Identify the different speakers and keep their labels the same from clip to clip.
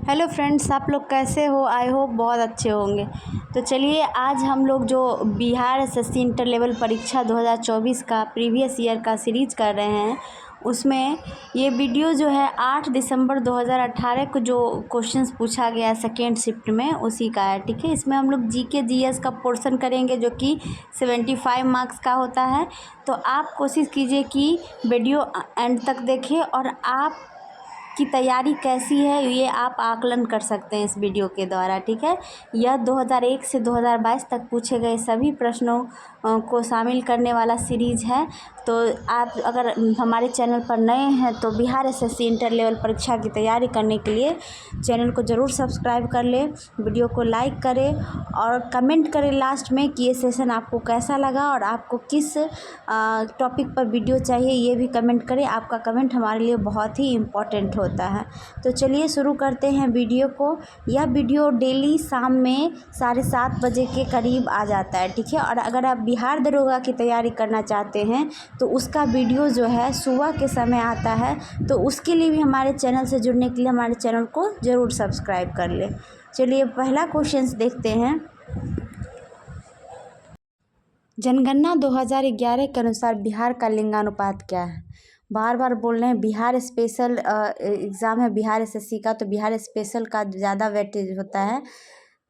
Speaker 1: Hello friends, आप लोग कैसे हो? आई होप बहुत अच्छे होंगे। तो चलिए आज हम लोग जो बिहार एसएससी इंटर लेवल परीक्षा 2024 का प्रीवियस ईयर का सीरीज कर रहे हैं, उसमें ये वीडियो जो है 8 दिसंबर 2018 को जो क्वेश्चंस पूछा गया सेकेंड शिफ्ट में उसी का है। ठीक है, इसमें हम लोग जीके जीएस का पोर्शन करेंगे जो कि 75 मार्क्स का होता है। तो आप कोशिश कीजिए कि वीडियो एंड तक देखें और आप की तैयारी कैसी है ये आप आकलन कर सकते हैं इस वीडियो के द्वारा। ठीक है, यह 2001 से 2022 तक पूछे गए सभी प्रश्नों को शामिल करने वाला सीरीज है। तो आप अगर हमारे चैनल पर नए हैं तो बिहार एसएससी इंटर लेवल परीक्षा की तैयारी करने के लिए चैनल को ज़रूर सब्सक्राइब कर लें, वीडियो को लाइक करें और कमेंट करें लास्ट में कि ये सेशन आपको कैसा लगा और आपको किस टॉपिक पर वीडियो चाहिए ये भी कमेंट करें। आपका कमेंट हमारे लिए बहुत ही इम्पोर्टेंट होता है। तो चलिए शुरू करते हैं वीडियो को। यह वीडियो डेली शाम में 7:30 बजे के करीब आ जाता है। ठीक है, और अगर आप बिहार दरोगा की तैयारी करना चाहते हैं तो उसका वीडियो जो है सुबह के समय आता है। तो उसके लिए भी हमारे चैनल से जुड़ने के लिए हमारे चैनल को ज़रूर सब्सक्राइब कर लें। चलिए पहला क्वेश्चन देखते हैं। जनगणना 2011 के अनुसार बिहार का लिंगानुपात क्या है? बार बार बोल रहे हैं, बिहार स्पेशल एग्ज़ाम है बिहार एसएससी का, तो बिहार स्पेशल का ज़्यादा वेटेज होता है।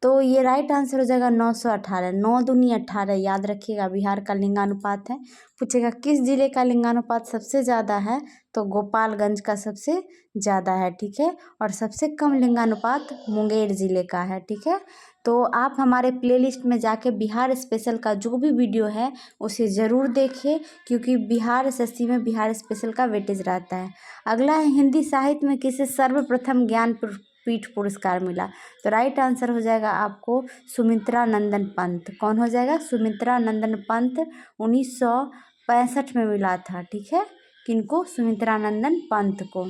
Speaker 1: तो ये राइट आंसर हो जाएगा 918। 9 दूनी 18 याद रखिएगा बिहार का लिंगानुपात है। पूछेगा किस जिले का लिंगानुपात सबसे ज़्यादा है, तो गोपालगंज का सबसे ज़्यादा है। ठीक है, और सबसे कम लिंगानुपात मुंगेर ज़िले का है। ठीक है, तो आप हमारे प्लेलिस्ट में जाके बिहार स्पेशल का जो भी वीडियो है उसे ज़रूर देखिए, क्योंकि बिहार एसएससी में बिहार स्पेशल का वेटेज रहता है। अगला है, हिंदी साहित्य में किसे सर्वप्रथम ज्ञानपीठ पुरस्कार मिला? तो राइट आंसर हो जाएगा आपको सुमित्रा नंदन पंत। कौन हो जाएगा? सुमित्रा नंदन पंत। 1965 में मिला था। ठीक है, किनको? सुमित्रा नंदन पंत को।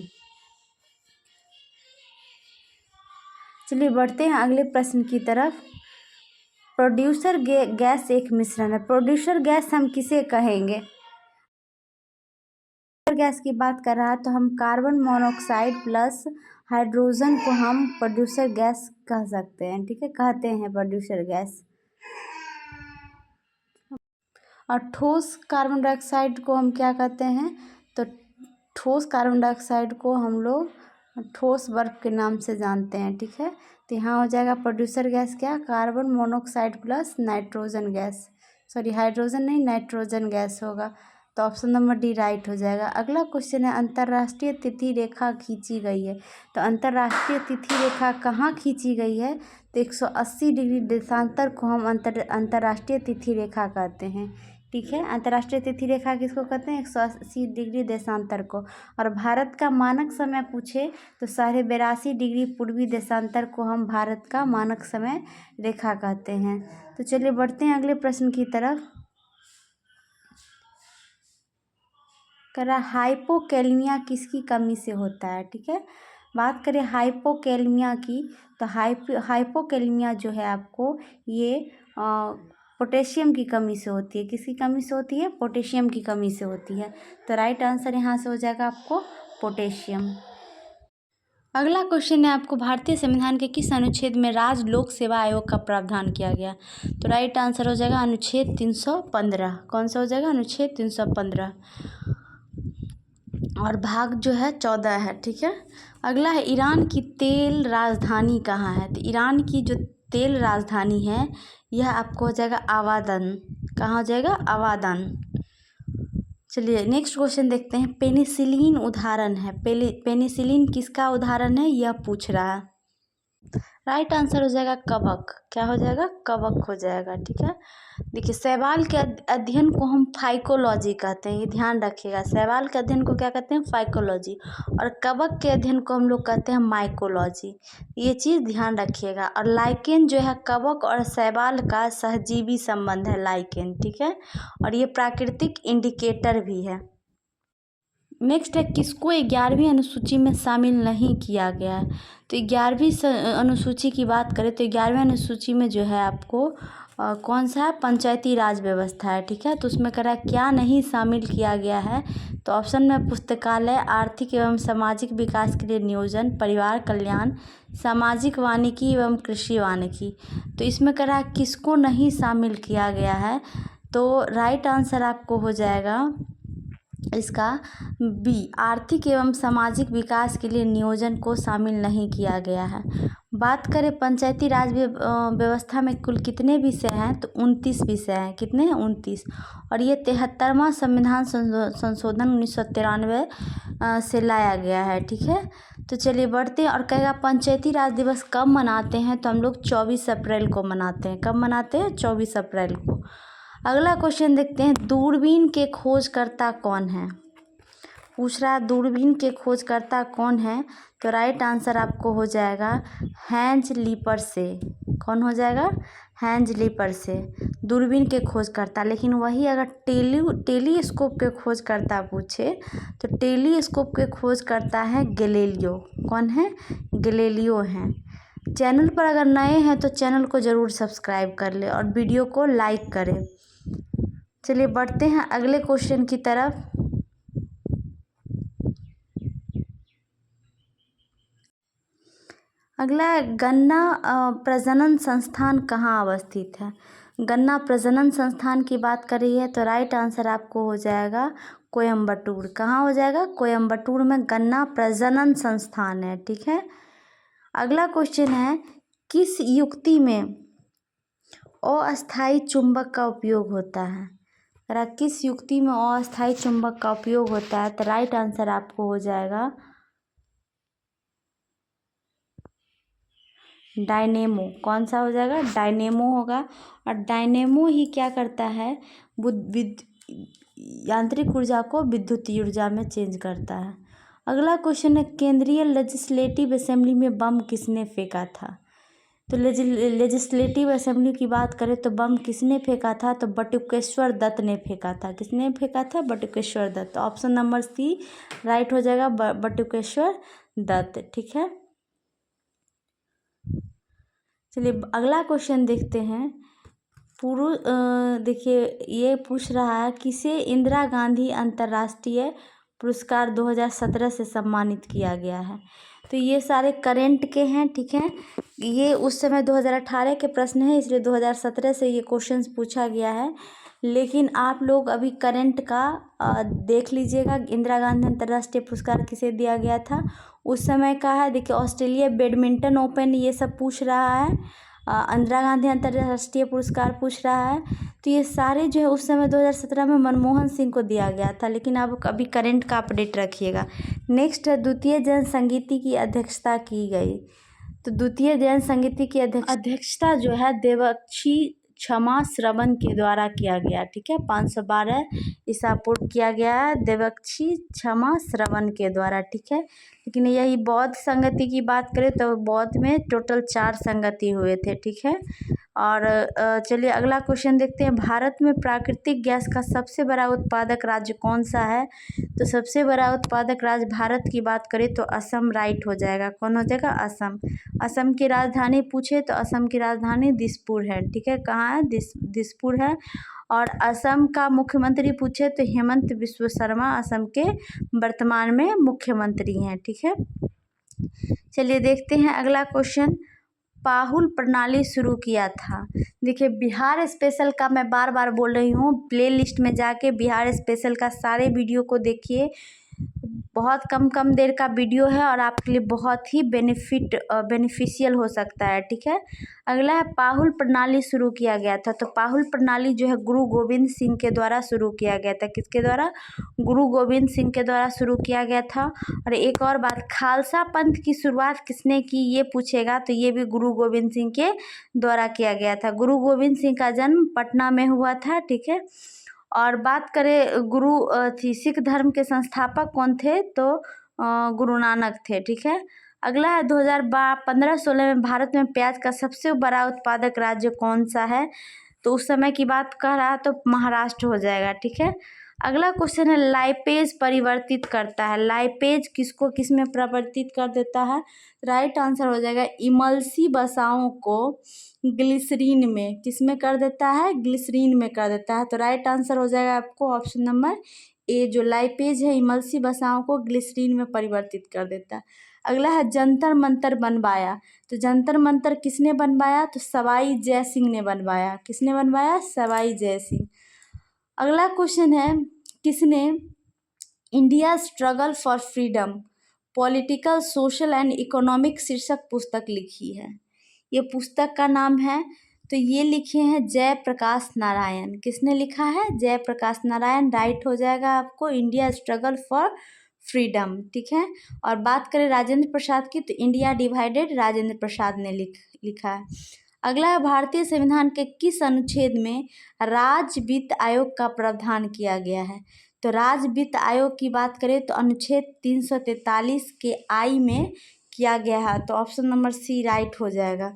Speaker 1: चलिए बढ़ते हैं अगले प्रश्न की तरफ। प्रोड्यूसर गैस एक मिश्रण है। प्रोड्यूसर गैस हम किसे कहेंगे? गैस की बात कर रहा है तो हम कार्बन मोनोऑक्साइड प्लस हाइड्रोजन को हम प्रोड्यूसर गैस कह सकते हैं। ठीक है, कहते हैं प्रोड्यूसर गैस। और ठोस कार्बन डाइऑक्साइड को हम क्या कहते हैं? तो ठोस कार्बन डाइऑक्साइड को हम लोग ठोस बर्फ के नाम से जानते हैं। ठीक है, तो यहाँ हो जाएगा प्रोड्यूसर गैस क्या? Carbon monoxide plus nitrogen gas. Sorry, hydrogen नहीं, नाइट्रोजन गैस होगा। तो ऑप्शन नंबर डी राइट हो जाएगा। अगला क्वेश्चन है, अंतर्राष्ट्रीय तिथि रेखा खींची गई है। तो अंतर्राष्ट्रीय तिथि रेखा कहाँ खींची गई है? तो 180 डिग्री देशांतर को हम अंतर्राष्ट्रीय तिथि रेखा कहते हैं। ठीक है, अंतर्राष्ट्रीय तिथि रेखा किसको कहते हैं? 180 डिग्री देशांतर को। और भारत का मानक समय पूछे तो 82.5 डिग्री पूर्वी देशांतर को हम भारत का मानक समय रेखा कहते हैं। तो चलिए बढ़ते हैं अगले प्रश्न की तरफ। कह रहा हाइपोकैलेमिया किसकी कमी से होता है? ठीक है, बात करें हाइपोकैलेमिया की तो हाइपोकैलेमिया जो है आपको ये पोटेशियम की कमी से होती है। किसकी कमी से होती है? पोटेशियम की कमी से होती है। तो राइट आंसर यहाँ से हो जाएगा आपको पोटेशियम। अगला क्वेश्चन है आपको, भारतीय संविधान के किस अनुच्छेद में राज्य लोक सेवा आयोग का प्रावधान किया गया? तो राइट आंसर हो जाएगा अनुच्छेद 315। कौन सा हो जाएगा? अनुच्छेद 315। और भाग जो है 14 है। ठीक है, अगला है, ईरान की तेल राजधानी कहाँ है? तो ईरान की जो तेल राजधानी है यह आपको हो जाएगा आवादन। कहाँ हो जाएगा? आवादन। चलिए नेक्स्ट क्वेश्चन देखते हैं। पेनिसिलिन उदाहरण है। पेनिसिलिन किसका उदाहरण है यह पूछ रहा है। राइट आंसर हो जाएगा कवक। क्या हो जाएगा? कवक हो जाएगा। ठीक है, देखिए शैवाल के अध्ययन को हम फाइकोलॉजी कहते हैं, ये ध्यान रखिएगा। शैवाल के अध्ययन को क्या कहते हैं? फाइकोलॉजी। और कवक के अध्ययन को हम लोग कहते हैं माइकोलॉजी। ये चीज़ ध्यान रखिएगा। और लाइकेन जो है कवक और शैवाल का सहजीवी संबंध है लाइकेन। ठीक है, और ये प्राकृतिक इंडिकेटर भी है। नेक्स्ट है, किसको 11वीं अनुसूची में शामिल नहीं किया गया है? तो 11वीं अनुसूची की बात करें तो 11वीं अनुसूची में जो है आपको कौन सा पंचायती राज व्यवस्था है, ठीक है। तो उसमें कह रहा है क्या नहीं शामिल किया गया है। तो ऑप्शन में पुस्तकालय, आर्थिक एवं सामाजिक विकास के लिए नियोजन, परिवार कल्याण, सामाजिक वानिकी एवं कृषि वानिकी। तो इसमें कह रहा है किसको नहीं शामिल किया गया है। तो राइट आंसर आपको हो जाएगा इसका बी, आर्थिक एवं सामाजिक विकास के लिए नियोजन को शामिल नहीं किया गया है। बात करें पंचायती राज व्यवस्था में कुल कितने विषय हैं, तो 29 विषय हैं। कितने हैं? 29। और ये 73वां संविधान संशोधन 1993 से लाया गया है, ठीक है। तो चलिए बढ़ते हैं और कहेगा पंचायती राज दिवस कब मनाते हैं, तो हम लोग 24 अप्रैल को मनाते हैं। कब मनाते हैं? 24 अप्रैल को। अगला क्वेश्चन देखते हैं, दूरबीन के खोजकर्ता कौन है। पूछ रहा है दूरबीन के खोजकर्ता कौन है। तो राइट आंसर आपको हो जाएगा हैंज लीपर से। कौन हो जाएगा? हैंज लीपर से दूरबीन के खोजकर्ता। लेकिन वही अगर टेलीस्कोप के खोजकर्ता पूछे तो टेलीस्कोप के खोजकर्ता है गैलीलियो। कौन है? गैलीलियो हैं। चैनल पर अगर नए हैं तो चैनल को ज़रूर सब्सक्राइब कर ले और वीडियो को लाइक करें। चलिए बढ़ते हैं अगले क्वेश्चन की तरफ। अगला है गन्ना प्रजनन संस्थान कहाँ अवस्थित है। गन्ना प्रजनन संस्थान की बात कर रही है तो राइट आंसर आपको हो जाएगा कोयम्बटूर। कहाँ हो जाएगा? कोयम्बटूर में गन्ना प्रजनन संस्थान है, ठीक है। अगला क्वेश्चन है, किस युक्ति में अस्थायी चुंबक का उपयोग होता है। अगर किस युक्ति में अस्थायी चुंबक का उपयोग होता है तो राइट आंसर आपको हो जाएगा डायनेमो। कौन सा हो जाएगा? डायनेमो होगा। और डायनेमो ही क्या करता है? यांत्रिक ऊर्जा को विद्युतीय ऊर्जा में चेंज करता है। अगला क्वेश्चन है, केंद्रीय लेजिस्लेटिव असेंबली में बम किसने फेंका था। तो लेजिस्लेटिव असेंबली की बात करें तो बम किसने फेंका था, तो बटुकेश्वर दत्त ने फेंका था। किसने फेंका था? Batukeshwar Dutt. Option number C right हो जाएगा, बटुकेश्वर दत्त, ठीक है। चलिए अगला क्वेश्चन देखते हैं। देखिए ये पूछ रहा है, किसे इंदिरा गांधी अंतर्राष्ट्रीय पुरस्कार 2017 से सम्मानित किया गया है। तो ये सारे करंट के हैं, ठीक है। ये उस समय 2018 के प्रश्न हैं, इसलिए 2017 से ये क्वेश्चंस पूछा गया है। लेकिन आप लोग अभी करंट का देख लीजिएगा। इंदिरा गांधी अंतर्राष्ट्रीय पुरस्कार किसे दिया गया था उस समय का है। देखिए ऑस्ट्रेलिया बैडमिंटन ओपन ये सब पूछ रहा है। इंदिरा गांधी अंतर्राष्ट्रीय पुरस्कार पूछ रहा है। तो ये सारे जो है उस समय 2017 में मनमोहन सिंह को दिया गया था। लेकिन आप अभी करंट का अपडेट रखिएगा। नेक्स्ट है, द्वितीय जन संगीति की अध्यक्षता की गई। तो द्वितीय जन संगीति की अध्यक्षता जो है देवक्षी क्षमा श्रवण के द्वारा किया गया, ठीक है। 512 ईसा पूर्व किया गया है देवक्षी क्षमा श्रवण के द्वारा, ठीक है। लेकिन यही बौद्ध संगति की बात करें तो बौद्ध में टोटल 4 संगति हुए थे, ठीक है। और चलिए अगला क्वेश्चन देखते हैं, भारत में प्राकृतिक गैस का सबसे बड़ा उत्पादक राज्य कौन सा है। तो सबसे बड़ा उत्पादक राज्य भारत की बात करें तो असम राइट हो जाएगा। कौन हो जाएगा? असम। असम की राजधानी पूछे तो असम की राजधानी दिसपुर है, ठीक है। कहाँ है? दिसपुर है। और असम का मुख्यमंत्री पूछे तो हेमंत बिस्वा शर्मा असम के वर्तमान में मुख्यमंत्री हैं, ठीक है। चलिए देखते हैं अगला क्वेश्चन, पाहुल प्रणाली शुरू किया था। देखिए बिहार स्पेशल का मैं बार बार बोल रही हूँ, प्ले लिस्ट में जाके बिहार स्पेशल का सारे वीडियो को देखिए। बहुत कम देर का वीडियो है और आपके लिए बहुत ही बेनिफिशियल हो सकता है, ठीक है। अगला है, पाहुल प्रणाली शुरू किया गया था। तो पाहुल प्रणाली जो है गुरु गोविंद सिंह के द्वारा शुरू किया गया था। किसके द्वारा? गुरु गोविंद सिंह के द्वारा शुरू किया गया था। और एक और बात, खालसा पंथ की शुरुआत किसने की ये पूछेगा तो ये भी गुरु गोविंद सिंह के द्वारा किया गया था। गुरु गोविंद सिंह का जन्म पटना में हुआ था, ठीक है। और बात करें सिख धर्म के संस्थापक कौन थे तो गुरु नानक थे, ठीक है। अगला है 2015-16 में भारत में प्याज का सबसे बड़ा उत्पादक राज्य कौन सा है। तो उस समय की बात कर रहा है तो महाराष्ट्र हो जाएगा, ठीक है। अगला क्वेश्चन है लाइपेज परिवर्तित करता है। लाइपेज किसको किस में परिवर्तित कर देता है? राइट आंसर हो जाएगा इमल्सी वसाओं को ग्लिसरीन में। किस में कर देता है? ग्लिसरीन में कर देता है। तो राइट आंसर हो जाएगा आपको ऑप्शन नंबर ए, जो लाइपेज है इमल्सी वसाओं को ग्लिसरीन में परिवर्तित कर देता है। अगला है जंतर मंतर बनवाया। तो जंतर मंतर किसने बनवाया? तो सवाई जय सिंह ने बनवाया। किसने बनवाया? सवाई जय सिंह। अगला क्वेश्चन है किसने India struggle for freedom political social and economic शीर्षक पुस्तक लिखी है? ये पुस्तक का नाम है, तो ये लिखे हैं जयप्रकाश नारायण। किसने लिखा है? जयप्रकाश नारायण। राइट हो जाएगा आपको इंडिया स्ट्रगल फॉर फ्रीडम। ठीक है। और बात करें राजेंद्र प्रसाद की, तो इंडिया डिवाइडेड राजेंद्र प्रसाद ने लिखा है। अगला है भारतीय संविधान के किस अनुच्छेद में राज्य वित्त आयोग का प्रावधान किया गया है? तो राज्य वित्त आयोग की बात करें तो अनुच्छेद 343 के आई में किया गया है। तो ऑप्शन नंबर सी राइट हो जाएगा।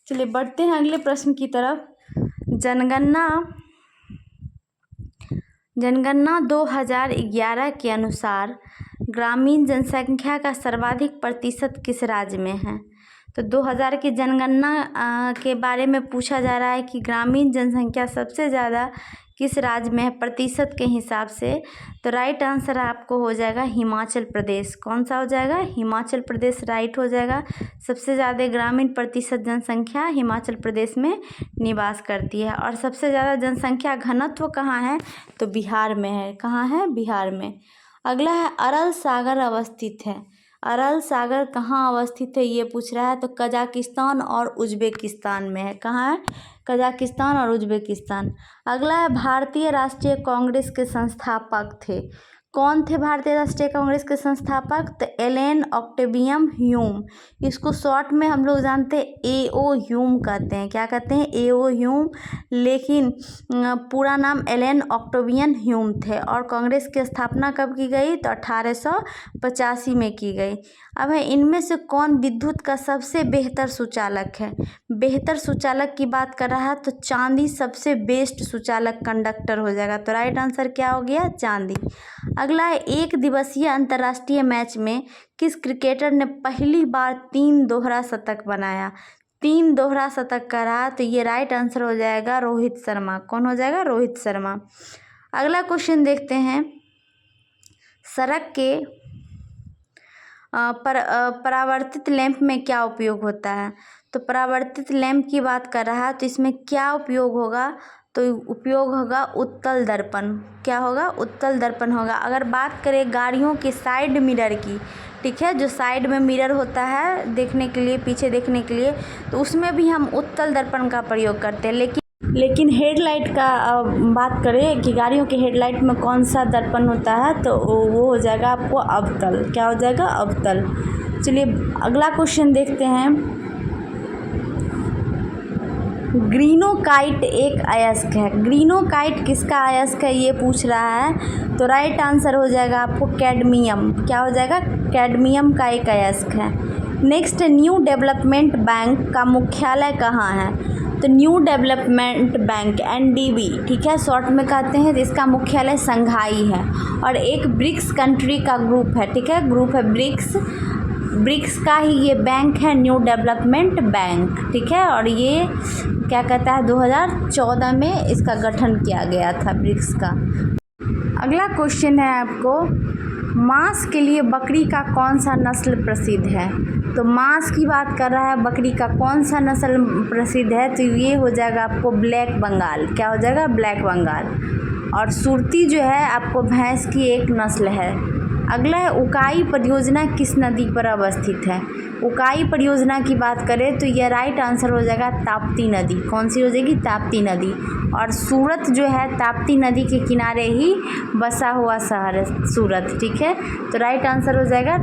Speaker 1: चलिए बढ़ते हैं अगले प्रश्न की तरफ। जनगणना 2011 के अनुसार ग्रामीण जनसंख्या का सर्वाधिक प्रतिशत किस राज्य में है? तो 2000 की जनगणना के बारे में पूछा जा रहा है कि ग्रामीण जनसंख्या सबसे ज़्यादा किस राज्य में है प्रतिशत के हिसाब से? तो राइट आंसर आपको हो जाएगा हिमाचल प्रदेश। कौन सा हो जाएगा? हिमाचल प्रदेश राइट हो जाएगा। सबसे ज़्यादा ग्रामीण प्रतिशत जनसंख्या हिमाचल प्रदेश में निवास करती है। और सबसे ज़्यादा जनसंख्या घनत्व कहाँ है? तो बिहार में है। कहाँ है? बिहार में। अगला है अरल सागर अवस्थित है। अरल सागर कहाँ अवस्थित है ये पूछ रहा है। तो कजाकिस्तान और उज्बेकिस्तान में है। कहाँ है? कजाकिस्तान और उज्बेकिस्तान। अगला है भारतीय राष्ट्रीय कांग्रेस के संस्थापक थे। कौन थे भारतीय राष्ट्रीय कांग्रेस के संस्थापक? तो एलन ऑक्टेवियम ह्यूम। इसको शॉर्ट में हम लोग जानते हैं एओ ह्यूम कहते हैं। क्या कहते हैं? एओ ह्यूम। लेकिन पूरा नाम एलन ऑक्टेवियन ह्यूम थे। और कांग्रेस की स्थापना कब की गई? तो 1885 में की गई। अब है इनमें से कौन विद्युत का सबसे बेहतर सुचालक है? बेहतर सुचालक की बात कर रहा है तो चांदी सबसे बेस्ट सुचालक कंडक्टर हो जाएगा। तो राइट आंसर क्या हो गया? चांदी। अगला है एक दिवसीय अंतर्राष्ट्रीय मैच में किस क्रिकेटर ने पहली बार 3 दोहरा शतक बनाया? 3 दोहरा शतक करा, तो ये राइट आंसर हो जाएगा रोहित शर्मा। कौन हो जाएगा? रोहित शर्मा। अगला क्वेश्चन देखते हैं सड़क के परावर्तित लैंप में क्या उपयोग होता है? तो परावर्तित लैंप की बात कर रहा है तो इसमें क्या उपयोग होगा? तो उपयोग होगा उत्तल दर्पण। क्या होगा? उत्तल दर्पण होगा। अगर बात करें गाड़ियों के साइड मिरर की, ठीक है, जो साइड में मिरर होता है देखने के लिए, पीछे देखने के लिए, तो उसमें भी हम उत्तल दर्पण का प्रयोग करते हैं। लेकिन हेडलाइट का बात करें कि गाड़ियों के हेडलाइट में कौन सा दर्पण होता है, तो वो हो जाएगा आपको अवतल। क्या हो जाएगा? अवतल। चलिए अगला क्वेश्चन देखते हैं। ग्रीनोकाइट एक अयस्क है। ग्रीनोकाइट किसका अयस्क है ये पूछ रहा है। तो राइट आंसर हो जाएगा आपको कैडमियम। क्या हो जाएगा? कैडमियम का एक अयस्क है। नेक्स्ट, न्यू डेवलपमेंट बैंक का मुख्यालय कहाँ है? तो न्यू डेवलपमेंट बैंक NDB, ठीक है, शॉर्ट में कहते हैं, जिसका मुख्यालय संघाई है। और एक ब्रिक्स कंट्री का ग्रुप है, ठीक है, ग्रुप है ब्रिक्स का ही ये बैंक है, न्यू डेवलपमेंट बैंक, ठीक है। और ये क्या कहता है 2014 में इसका गठन किया गया था ब्रिक्स का। अगला क्वेश्चन है आपको, मांस के लिए बकरी का कौन सा नस्ल प्रसिद्ध है? तो मांस की बात कर रहा है, बकरी का कौन सा नस्ल प्रसिद्ध है? तो ये हो जाएगा आपको ब्लैक बंगाल। क्या हो जाएगा? ब्लैक बंगाल। और सुरती जो है आपको भैंस की एक नस्ल है। अगला है उकाई परियोजना किस नदी पर अवस्थित है? उकाई परियोजना की बात करें तो यह राइट आंसर हो जाएगा ताप्ती नदी। कौन सी हो जाएगी? ताप्ती नदी। और सूरत जो है ताप्ती नदी के किनारे ही बसा हुआ शहर है सूरत, ठीक है। तो राइट आंसर हो जाएगा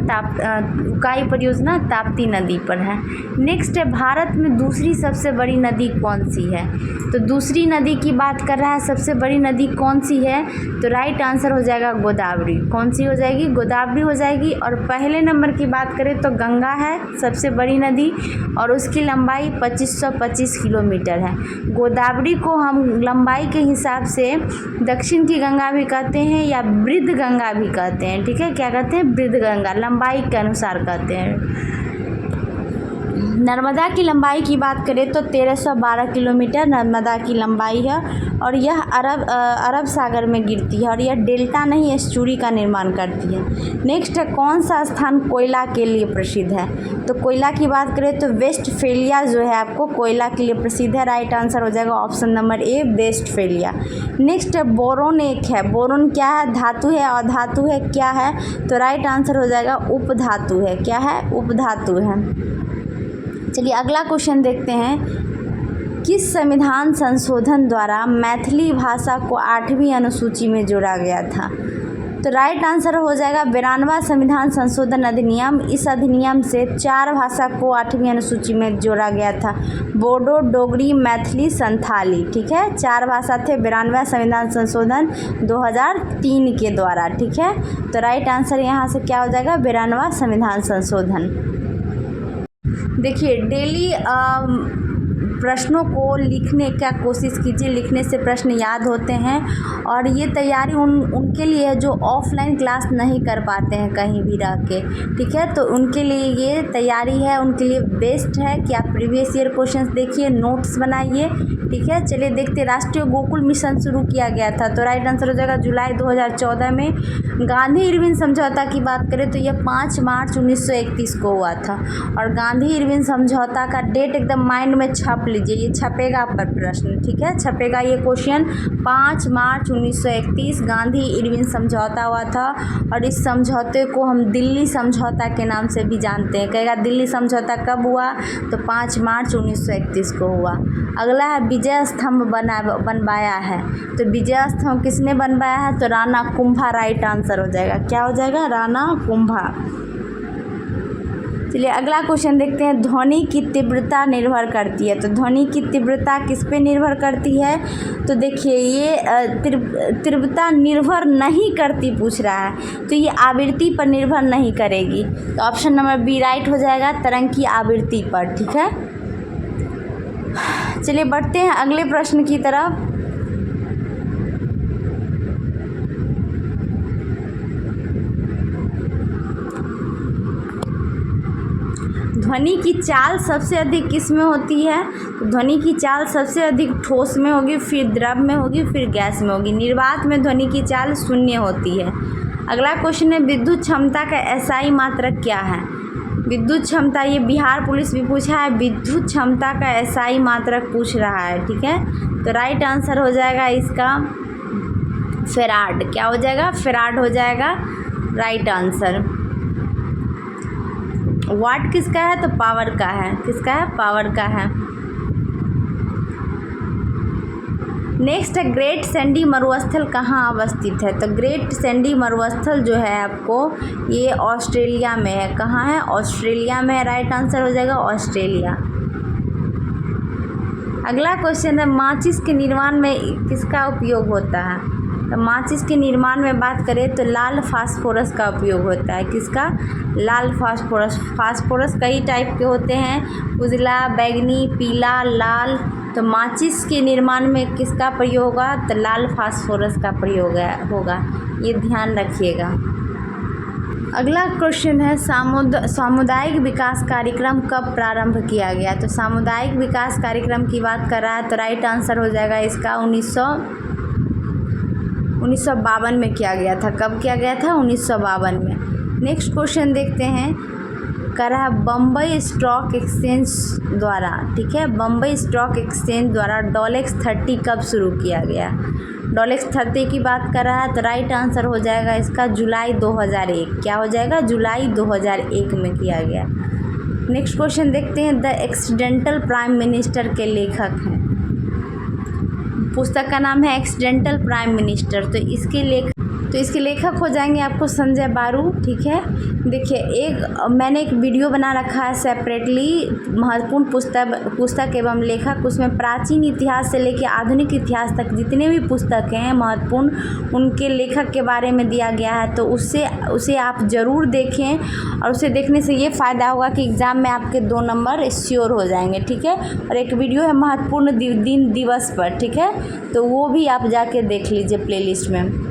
Speaker 1: उकाई परियोजना ताप्ती नदी पर है। नेक्स्ट है, भारत में दूसरी सबसे बड़ी नदी कौन सी है? तो दूसरी नदी की बात कर रहा है, सबसे बड़ी नदी कौन सी है? तो राइट आंसर हो जाएगा गोदावरी। कौन सी हो जाएगी? गोदावरी हो जाएगी। और पहले नंबर की बात करें तो गंगा है सबसे बड़ी नदी, और उसकी लंबाई 2525 किलोमीटर है। गोदावरी को हम लंबाई के हिसाब से दक्षिण की गंगा भी कहते हैं या वृद्ध गंगा भी कहते हैं, ठीक है। क्या कहते हैं? वृद्ध गंगा, लंबाई के अनुसार कहते हैं। नर्मदा की लंबाई की बात करें तो 1312 किलोमीटर नर्मदा की लंबाई है और यह अरब सागर में गिरती है और यह डेल्टा नहीं एस्चुरी का निर्माण करती है। नेक्स्ट है, कौन सा स्थान कोयला के लिए प्रसिद्ध है? तो कोयला की बात करें तो वेस्टफेलिया जो है आपको कोयला के लिए प्रसिद्ध है। राइट आंसर हो जाएगा option number A, Westphalia. Next है, बोरोन एक है। बोरोन क्या है? धातु है। और धातु है क्या है? तो राइट आंसर हो जाएगा उपधातु है। क्या है? उपधातु है। चलिए अगला क्वेश्चन देखते हैं। किस संविधान संशोधन द्वारा मैथिली भाषा को 8वीं अनुसूची में जोड़ा गया था? तो राइट आंसर हो जाएगा 92वां संविधान संशोधन अधिनियम। इस अधिनियम से 4 भाषा को 8वीं अनुसूची में जोड़ा गया था, बोडो, डोगरी, मैथिली, संथाली, ठीक है। 4 भाषा थे 92वां संविधान संशोधन 2003 के द्वारा, ठीक है। तो राइट आंसर यहाँ से क्या हो जाएगा? 92वां संविधान संशोधन। देखिए डेली प्रश्नों को लिखने का कोशिश कीजिए, लिखने से प्रश्न याद होते हैं और ये तैयारी उनके लिए है जो ऑफलाइन क्लास नहीं कर पाते हैं कहीं भी रह के, ठीक है। तो उनके लिए ये तैयारी है, उनके लिए बेस्ट है कि आप प्रीवियस ईयर क्वेश्चंस देखिए, नोट्स बनाइए, ठीक है। चलिए देखते, राष्ट्रीय गोकुल मिशन शुरू किया गया था, तो राइट आंसर हो जाएगा जुलाई 2014 में। गांधी इरविन समझौता की बात करें तो यह 5 मार्च 1931 को हुआ था और गांधी इरविन समझौता का डेट एकदम माइंड में छाप लीजिए, ये छपेगा पर प्रश्न, ठीक है, छपेगा ये क्वेश्चन। 5 मार्च 1931 गांधी इरविन समझौता हुआ था और इस समझौते को हम दिल्ली समझौता के नाम से भी जानते हैं। कहेगा दिल्ली समझौता कब हुआ? तो 5 मार्च 1931 को हुआ। अगला है विजय स्तंभ बनवाया है, तो विजय स्तंभ किसने बनवाया है? तो राणा कुंभा राइट आंसर हो जाएगा। क्या हो जाएगा? राणा कुंभा। चलिए अगला क्वेश्चन देखते हैं। ध्वनि की तीव्रता निर्भर करती है, तो ध्वनि की तीव्रता किस पे निर्भर करती है? तो देखिए ये तीव्रता निर्भर नहीं करती पूछ रहा है, तो ये आवृत्ति पर निर्भर नहीं करेगी, तो ऑप्शन नंबर बी राइट हो जाएगा, तरंग की आवृत्ति पर, ठीक है। चलिए बढ़ते हैं अगले प्रश्न की तरफ। ध्वनि की चाल सबसे अधिक किस में होती है? तो ध्वनि की चाल सबसे अधिक ठोस में होगी, फिर द्रव में होगी, फिर गैस में होगी। निर्वात में ध्वनि की चाल 0 होती है। अगला क्वेश्चन है, विद्युत क्षमता का एसआई मात्रक क्या है? विद्युत क्षमता, ये बिहार पुलिस भी पूछा है, विद्युत क्षमता का एसआई मात्रक पूछ रहा है, ठीक है। तो राइट आंसर हो जाएगा इसका फेराड। क्या हो जाएगा? फेराड हो जाएगा राइट आंसर। वाट किसका है? तो पावर का है। किसका है? पावर का है। नेक्स्ट है, ग्रेट सैंडी मरुस्थल कहाँ अवस्थित है? तो ग्रेट सैंडी मरुस्थल जो है आपको ये ऑस्ट्रेलिया में है। कहाँ है? ऑस्ट्रेलिया में। राइट आंसर हो जाएगा ऑस्ट्रेलिया। अगला क्वेश्चन है, माचिस के निर्माण में किसका उपयोग होता है? तो माचिस के निर्माण में बात करें तो लाल फास्फोरस का उपयोग होता है। किसका? लाल फास्फोरस। फास्फोरस कई टाइप के होते हैं, उजला, बैंगनी, पीला, लाल। तो माचिस के निर्माण में किसका प्रयोग होगा? तो लाल फास्फोरस का प्रयोग होगा, ये ध्यान रखिएगा। अगला क्वेश्चन है, सामुदायिक विकास कार्यक्रम कब प्रारंभ किया गया? तो सामुदायिक विकास कार्यक्रम की बात कर रहा है, तो राइट आंसर हो जाएगा इसका 1952 में किया गया था। कब किया गया था? 1952 में। नेक्स्ट क्वेश्चन देखते हैं, कर रहा है बम्बई स्टॉक एक्सचेंज द्वारा, ठीक है, बम्बई स्टॉक एक्सचेंज द्वारा डॉलेक्स 30 कब शुरू किया गया? डॉलेक्स 30 की बात कर रहा है, तो राइट आंसर हो जाएगा इसका जुलाई 2001। क्या हो जाएगा? जुलाई 2001 में किया गया। नेक्स्ट क्वेश्चन देखते हैं, द एक्सीडेंटल प्राइम मिनिस्टर के लेखक हैं। पुस्तक का नाम है एक्सीडेंटल प्राइम मिनिस्टर, तो इसके तो इसके लेखक हो जाएंगे आपको संजय बारू। ठीक है, देखिए मैंने एक वीडियो बना रखा है सेपरेटली, महत्वपूर्ण पुस्तक एवं लेखक। उसमें प्राचीन इतिहास से लेकर आधुनिक इतिहास तक जितने भी पुस्तक हैं महत्वपूर्ण, उनके लेखक के बारे में दिया गया है। तो उसे आप ज़रूर देखें, और उसे देखने से ये फ़ायदा होगा कि एग्ज़ाम में आपके 2 नंबर श्योर हो जाएंगे। ठीक है, और एक वीडियो है महत्वपूर्ण दिन दिवस पर। ठीक है, तो वो भी आप जाके देख लीजिए प्लेलिस्ट में।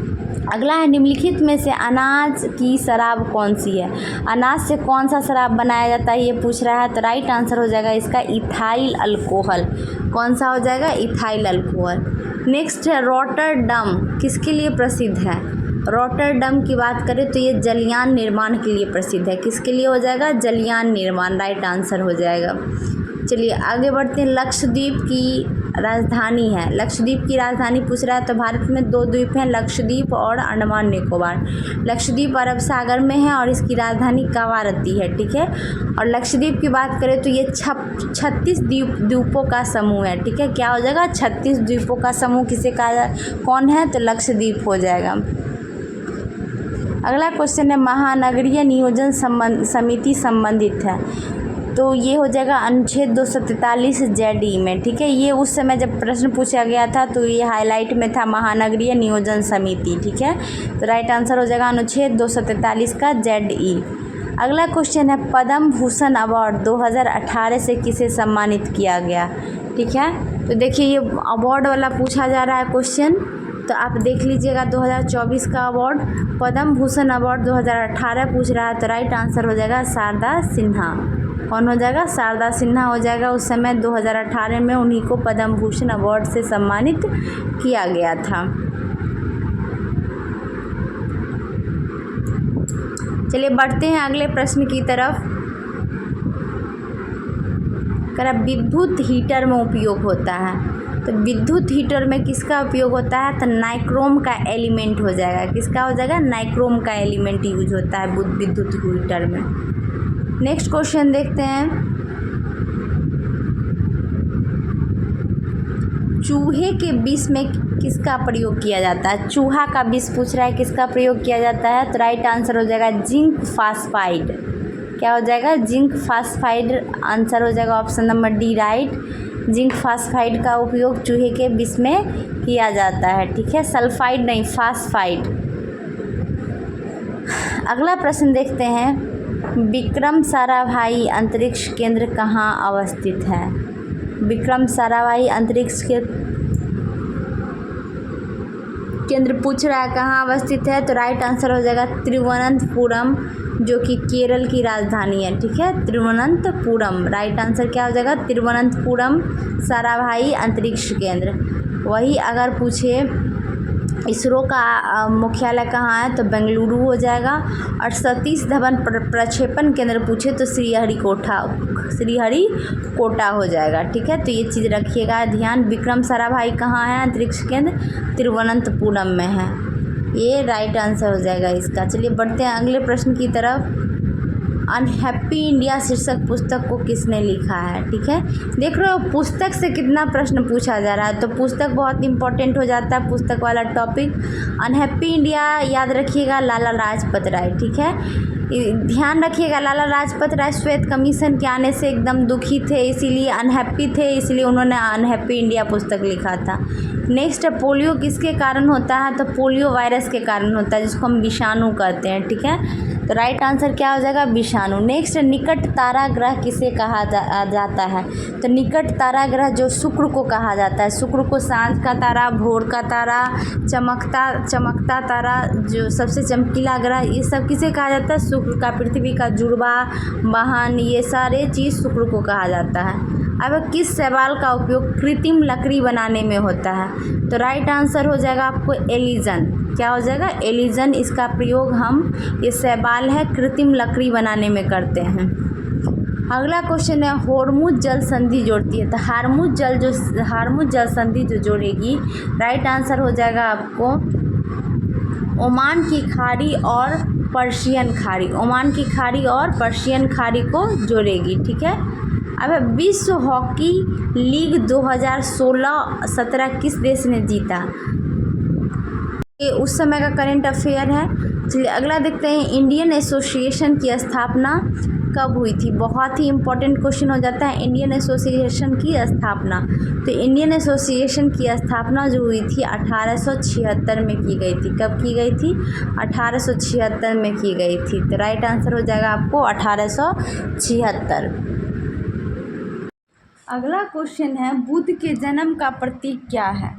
Speaker 1: अगला है, निम्नलिखित में से अनाज की शराब कौन सी है? अनाज से कौन सा शराब बनाया जाता है ये पूछ रहा है। तो राइट आंसर हो जाएगा इसका इथाइल अल्कोहल। कौन सा हो जाएगा? Ethyl alcohol. नेक्स्ट है, रॉटरडम किसके लिए प्रसिद्ध है? रॉटरडम की बात करें तो ये जलयान निर्माण के लिए प्रसिद्ध है। किसके लिए हो जाएगा? जलयान निर्माण, राइट आंसर हो जाएगा। चलिए आगे बढ़ते हैं। लक्षद्वीप की राजधानी है, लक्षद्वीप की राजधानी पूछ रहा है। तो भारत में 2 द्वीप हैं, लक्षद्वीप और अंडमान निकोबार। लक्षद्वीप अरब सागर में है और इसकी राजधानी कावारत्ती है। ठीक है, और लक्षद्वीप की बात करें तो ये 36 द्वीपों का समूह है। ठीक है, क्या हो जाएगा? 36 द्वीपों का समूह किसे कहा, कौन है? तो लक्षद्वीप हो जाएगा। अगला क्वेश्चन है, महानगरीय नियोजन समिति संबंधित है। तो ये हो जाएगा अनुच्छेद 243 जेडी में। ठीक है, ये उस समय जब प्रश्न पूछा गया था तो ये हाईलाइट में था, महानगरीय नियोजन समिति। ठीक है, तो राइट आंसर हो जाएगा अनुच्छेद 243 का जेडई। अगला क्वेश्चन है, पद्म भूषण अवार्ड 2018 से किसे सम्मानित किया गया? ठीक है, तो देखिए ये अवार्ड वाला पूछा जा रहा है क्वेश्चन, तो आप देख लीजिएगा 2024 का अवार्ड, पद्म भूषण अवार्ड 2018 पूछ रहा है। तो राइट आंसर हो जाएगा शारदा सिन्हा। कौन हो जाएगा? शारदा सिन्हा हो जाएगा। उस समय 2018 में उन्हीं को पद्म भूषण अवार्ड से सम्मानित किया गया था। चलिए बढ़ते हैं अगले प्रश्न की तरफ। विद्युत हीटर में उपयोग होता है, तो विद्युत हीटर में किसका उपयोग होता है? तो नाइक्रोम का एलिमेंट हो जाएगा। किसका हो जाएगा? नाइक्रोम का एलिमेंट यूज होता है विद्युत हीटर में। नेक्स्ट क्वेश्चन देखते हैं, चूहे के विष में किसका प्रयोग किया जाता है? चूहा का विष पूछ रहा है, किसका प्रयोग किया जाता है? तो राइट आंसर हो जाएगा जिंक फास्फाइड। क्या हो जाएगा? जिंक फास्फाइड आंसर हो जाएगा option number D right. Zinc phosphide का उपयोग चूहे के विष में किया जाता है। ठीक है, सल्फाइड नहीं, फास्फाइड। अगला प्रश्न देखते हैं, विक्रम साराभाई अंतरिक्ष केंद्र कहाँ अवस्थित है? विक्रम साराभाई अंतरिक्ष केंद्र पूछ रहा है कहाँ अवस्थित है। तो राइट आंसर हो जाएगा तिरुवनंतपुरम, जो कि केरल की राजधानी है। ठीक है, तिरुवनंतपुरम, राइट आंसर क्या हो जाएगा? तिरुवनंतपुरम साराभाई अंतरिक्ष केंद्र। वही अगर पूछे इसरो का मुख्यालय कहाँ है, तो बेंगलुरु हो जाएगा। और सतीश धवन प्रक्षेपण केंद्र पूछे तो श्रीहरिकोटा हो जाएगा। ठीक है, तो ये चीज़ रखिएगा ध्यान। विक्रम साराभाई कहाँ है अंतरिक्ष केंद्र? तिरुवनंतपुरम में है। ये राइट आंसर हो जाएगा इसका। चलिए बढ़ते हैं अगले प्रश्न की तरफ। अनहैप्पी इंडिया शीर्षक पुस्तक को किसने लिखा है? ठीक है, देख रहे हो पुस्तक से कितना प्रश्न पूछा जा रहा है, तो पुस्तक बहुत इंपॉर्टेंट हो जाता है, पुस्तक वाला टॉपिक। अनहैप्पी इंडिया याद रखिएगा, लाला लाजपत राय। ठीक है, ध्यान रखिएगा, लाला लाजपत राय श्वेत कमीशन के आने से एकदम दुखी थे, इसीलिए अनहैप्पी थे, इसलिए उन्होंने अनहैप्पी इंडिया पुस्तक लिखा था। नेक्स्ट, पोलियो किसके कारण होता है? तो पोलियो वायरस के कारण होता है, जिसको हम विषाणु कहते हैं। ठीक है, तो राइट आंसर क्या हो जाएगा? विषाणु। नेक्स्ट, निकट तारा ग्रह किसे कहा जाता है? तो निकट तारा ग्रह जो शुक्र को कहा जाता है। शुक्र को सांझ का तारा, भोर का तारा, चमकता तारा, जो सबसे चमकीला ग्रह, ये सब किसे कहा जाता है? शुक्र का। पृथ्वी का जुड़वा, वाहन, ये सारे चीज़ शुक्र को कहा जाता है। अब किस शैवाल का उपयोग कृत्रिम लकड़ी बनाने में होता है? तो राइट आंसर हो जाएगा आपको एलिजन। क्या हो जाएगा? एलिजन। इसका प्रयोग हम, ये शैवाल है, कृत्रिम लकड़ी बनाने में करते हैं। अगला क्वेश्चन है, हॉर्मुज जल संधि जोड़ती है। तो हार्मुज जल संधि जो जोड़ेगी, राइट आंसर हो जाएगा आपको ओमान की खाड़ी और पर्शियन खाड़ी। ओमान की खाड़ी और पर्शियन खाड़ी को जोड़ेगी। ठीक है, अब विश्व हॉकी लीग 2016-17 किस देश ने जीता? ये उस समय का करंट अफेयर है। चलिए अगला देखते हैं, इंडियन एसोसिएशन की स्थापना कब हुई थी। बहुत ही इंपॉर्टेंट क्वेश्चन हो जाता है, इंडियन एसोसिएशन की स्थापना। तो इंडियन एसोसिएशन की स्थापना जो हुई थी 1876 में की गई थी। कब की गई थी? 1876 में की गई थी। तो राइट आंसर हो जाएगा आपको 1876। अगला क्वेश्चन है, बुद्ध के जन्म का प्रतीक क्या है।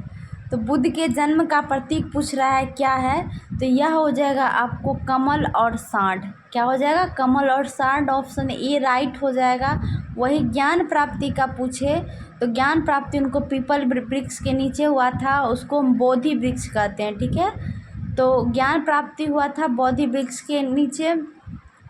Speaker 1: तो बुद्ध के जन्म का प्रतीक पूछ रहा है, क्या है? तो यह हो जाएगा आपको कमल और सांड। क्या हो जाएगा? कमल और सांड। ऑप्शन ए राइट हो जाएगा। वही ज्ञान प्राप्ति का पूछे तो ज्ञान प्राप्ति उनको पीपल वृक्ष के नीचे हुआ था, उसको हम बोधि वृक्ष कहते हैं। ठीक है, तो ज्ञान प्राप्ति हुआ था बोधि वृक्ष के नीचे।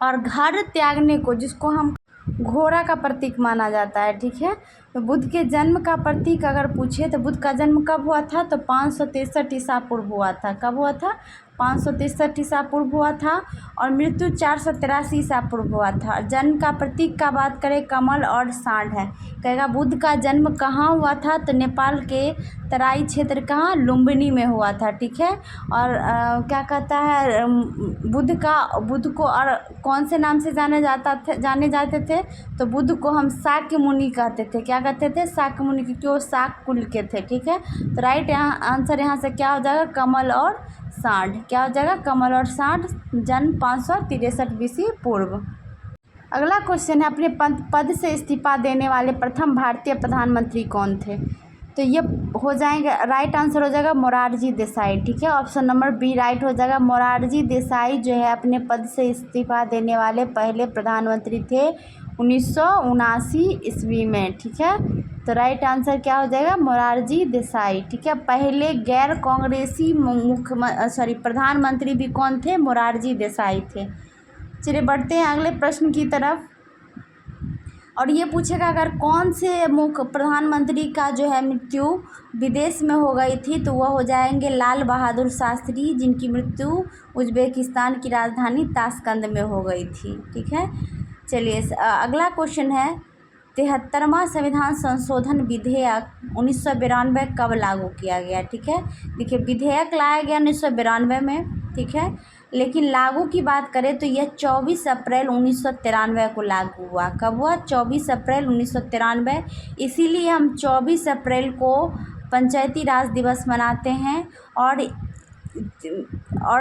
Speaker 1: और घर त्यागने को, जिसको हम घोड़ा का प्रतीक माना जाता है। ठीक है, तो बुद्ध के जन्म का प्रतीक अगर पूछे तो बुद्ध का जन्म कब हुआ था? तो 563 ईसा पूर्व हुआ था। कब हुआ था? 563 ईसा पूर्व हुआ था। और मृत्यु 483 ईसा पूर्व हुआ था। जन्म का प्रतीक का बात करें, कमल और सांड है। कहेगा बुद्ध का जन्म कहाँ हुआ था? तो नेपाल के तराई क्षेत्र, कहाँ? लुम्बिनी में हुआ था। ठीक है, और क्या कहता है, बुद्ध को और कौन से नाम से जाने जाते थे? तो बुद्ध को हम शाक्य मुनि कहते थे। क्या कहते थे? शाक्य मुनि, क्योंकि वो शाक कुल के थे। ठीक है, तो राइट आंसर यहाँ से क्या हो जाएगा? कमल और सांड। क्या हो जाएगा? कमल और सांड। जन्म 563 BC पूर्व। अगला क्वेश्चन है, अपने पद से इस्तीफा देने वाले प्रथम भारतीय प्रधानमंत्री कौन थे। तो ये हो जाएंगे, राइट आंसर हो जाएगा मोरारजी देसाई। ठीक है, ऑप्शन नंबर बी राइट हो जाएगा। मोरारजी देसाई जो है अपने पद से इस्तीफा देने वाले पहले प्रधानमंत्री थे 1979 ईस्वी में। ठीक है, तो राइट आंसर क्या हो जाएगा? मोरारजी देसाई। ठीक है, पहले गैर कांग्रेसी प्रधानमंत्री भी कौन थे? मोरारजी देसाई थे। चलिए बढ़ते हैं अगले प्रश्न की तरफ। और ये पूछेगा, अगर कौन से मुख्य प्रधानमंत्री का जो है मृत्यु विदेश में हो गई थी, तो वह हो जाएंगे लाल बहादुर शास्त्री, जिनकी मृत्यु उज्बेकिस्तान की राजधानी ताशकंद में हो गई थी। ठीक है, चलिए अगला क्वेश्चन है, 73वां संविधान संशोधन विधेयक 1992 कब लागू किया गया। ठीक है, देखिए विधेयक लाया गया 1992 में। ठीक है, लेकिन लागू की बात करें तो यह 24 अप्रैल 1993 को लागू हुआ। कब हुआ? 24 अप्रैल 1993। इसीलिए हम 24 अप्रैल को पंचायती राज दिवस मनाते हैं। और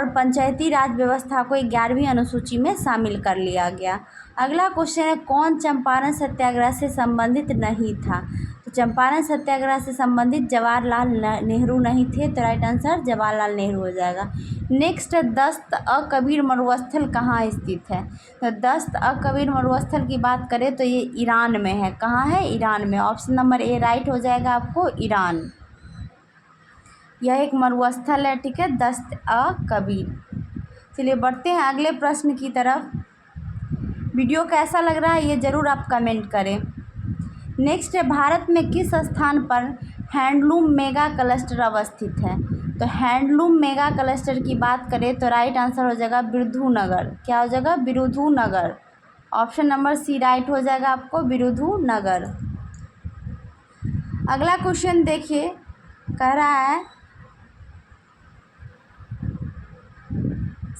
Speaker 1: पंचायती राज व्यवस्था को 11वीं अनुसूची में शामिल कर लिया गया। अगला क्वेश्चन है, कौन चंपारण सत्याग्रह से संबंधित नहीं था। तो चंपारण सत्याग्रह से संबंधित जवाहरलाल नेहरू नहीं थे। तो राइट आंसर जवाहरलाल नेहरू हो जाएगा। नेक्स्ट, दस्त-ए-कबीर मरुस्थल कहाँ स्थित है। तो दस्त-ए-कबीर मरुस्थल की बात करें तो ये ईरान में है। कहाँ है? ईरान में। ऑप्शन नंबर ए राइट हो जाएगा आपको, ईरान। यह एक मरुस्थल है। ठीक है, दस्त-ए-कबीर। चलिए बढ़ते हैं अगले प्रश्न की तरफ। वीडियो कैसा लग रहा है ये ज़रूर आप कमेंट करें। नेक्स्ट है, भारत में किस स्थान पर हैंडलूम मेगा क्लस्टर अवस्थित है। तो हैंडलूम मेगा क्लस्टर की बात करें तो राइट आंसर हो जाएगा बिरुधुनगर। क्या हो जाएगा? बिरुधुनगर। ऑप्शन नंबर सी राइट हो जाएगा आपको, बिरुधुनगर। अगला क्वेश्चन देखिए, कह रहा है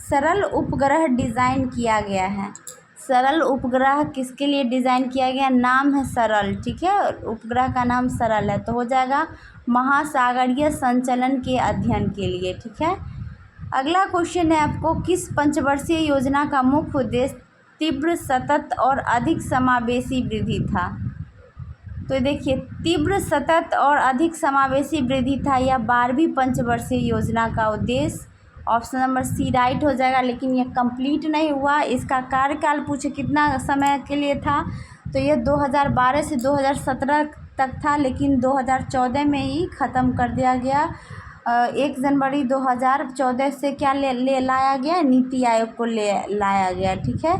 Speaker 1: सरल उपग्रह डिज़ाइन किया गया है। सरल उपग्रह किसके लिए डिज़ाइन किया गया? नाम है सरल। ठीक है, उपग्रह का नाम सरल है, तो हो जाएगा महासागरीय संचलन के अध्ययन के लिए। ठीक है, अगला क्वेश्चन है आपको, किस पंचवर्षीय योजना का मुख्य उद्देश्य तीव्र, सतत और अधिक समावेशी वृद्धि था। तो देखिए, तीव्र, सतत और अधिक समावेशी वृद्धि था यह 12वीं पंचवर्षीय योजना का उद्देश्य। ऑप्शन नंबर सी राइट हो जाएगा, लेकिन ये कंप्लीट नहीं हुआ। इसका कार्यकाल पूछे कितना समय के लिए था, तो ये 2012 से 2017 तक था, लेकिन 2014 में ही ख़त्म कर दिया गया। 1 जनवरी 2014 से क्या ले लाया गया? नीति आयोग को ले लाया गया। ठीक है,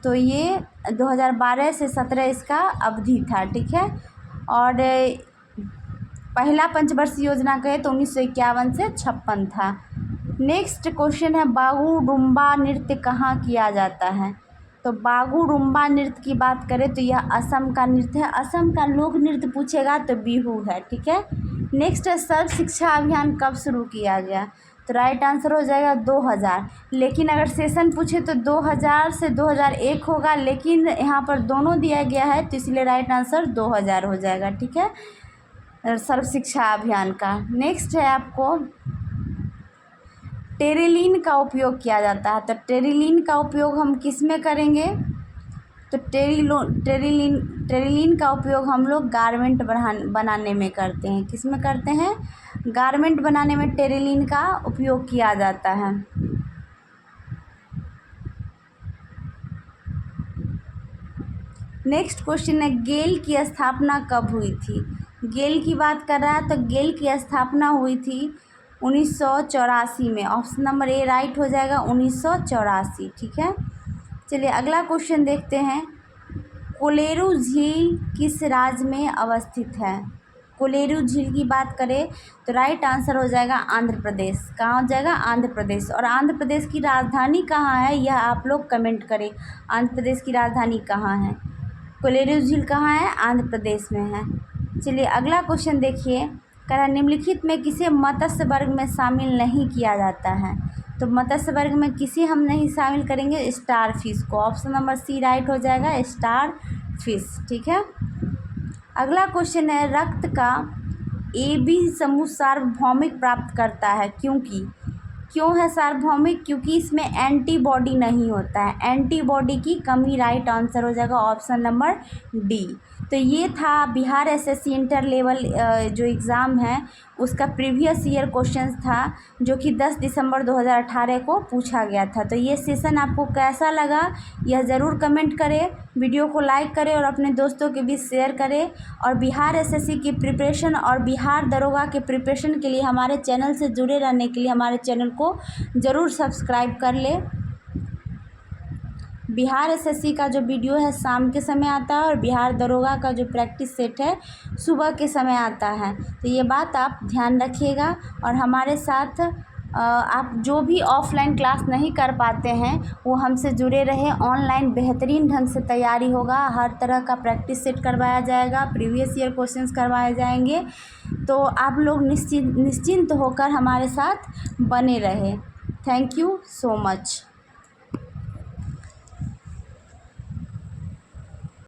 Speaker 1: तो ये 2012 से 17 इसका अवधि था। ठीक है, और पहला पंचवर्षीय योजना कहे तो 1951 से 56 था। नेक्स्ट क्वेश्चन है, बागुरुम्बा नृत्य कहाँ किया जाता है। तो बागुरुम्बा नृत्य की बात करें तो यह असम का नृत्य है। असम का लोक नृत्य पूछेगा तो बिहू है। ठीक है, नेक्स्ट है, सर्व शिक्षा अभियान कब शुरू किया गया। तो राइट आंसर हो जाएगा 2000। लेकिन अगर सेशन पूछे तो 2000 से 2001 होगा, लेकिन यहाँ पर दोनों दिया गया है तो इसलिए राइट आंसर 2000 हो जाएगा। ठीक है, सर्व शिक्षा अभियान का। नेक्स्ट है आपको टेरिलीन का उपयोग किया जाता है। तो टेरिलीन का उपयोग हम किस में करेंगे? तो टेरिलीन का उपयोग हम लोग गारमेंट बनाने में करते हैं। किस में करते हैं? गारमेंट बनाने में टेरिलीन का उपयोग किया जाता है। नेक्स्ट क्वेश्चन है गेल की स्थापना कब हुई थी? गेल की बात कर रहा है तो गेल की स्थापना हुई थी 1984 में। ऑप्शन नंबर ए राइट हो जाएगा 1984। ठीक है, चलिए अगला क्वेश्चन देखते हैं। कोलेरू झील किस राज्य में अवस्थित है? कोलेरू झील की बात करें तो राइट आंसर हो जाएगा आंध्र प्रदेश। कहाँ हो जाएगा? आंध्र प्रदेश। और आंध्र प्रदेश की राजधानी कहाँ है यह आप लोग कमेंट करें। आंध्र प्रदेश की राजधानी कहाँ है? कोलेरू झील कहाँ है? आंध्र प्रदेश में है। चलिए अगला क्वेश्चन देखिए। कह रहा निम्नलिखित में किसे मत्स्य वर्ग में शामिल नहीं किया जाता है? तो मत्स्य वर्ग में किसे हम नहीं शामिल करेंगे? स्टार फिश को। ऑप्शन नंबर सी राइट हो जाएगा स्टार फिश। ठीक है, अगला क्वेश्चन है रक्त का AB समूह सार्वभौमिक प्राप्त करता है क्यों है सार्वभौमिक? क्योंकि इसमें एंटीबॉडी नहीं होता है। एंटीबॉडी की कमी राइट आंसर हो जाएगा ऑप्शन नंबर डी। तो ये था बिहार SSC इंटर लेवल जो एग्ज़ाम है उसका प्रीवियस ईयर क्वेश्चंस था, जो कि 10 दिसंबर 2018 को पूछा गया था। तो ये सेशन आपको कैसा लगा यह ज़रूर कमेंट करें, वीडियो को लाइक करें और अपने दोस्तों के बीच शेयर करें। और बिहार SSC की प्रिपरेशन और बिहार दरोगा के प्रिपरेशन के लिए हमारे चैनल से जुड़े रहने के लिए हमारे चैनल को ज़रूर सब्सक्राइब कर लें। बिहार SSC का जो वीडियो है शाम के समय आता है और बिहार दरोगा का जो प्रैक्टिस सेट है सुबह के समय आता है। तो ये बात आप ध्यान रखिएगा और हमारे साथ आप जो भी ऑफलाइन क्लास नहीं कर पाते हैं वो हमसे जुड़े रहे। ऑनलाइन बेहतरीन ढंग से तैयारी होगा, हर तरह का प्रैक्टिस सेट करवाया जाएगा, प्रीवियस ईयर क्वेश्चंस करवाए जाएंगे। तो आप लोग निश्चिंत होकर हमारे साथ बने रहे। Thank you so much.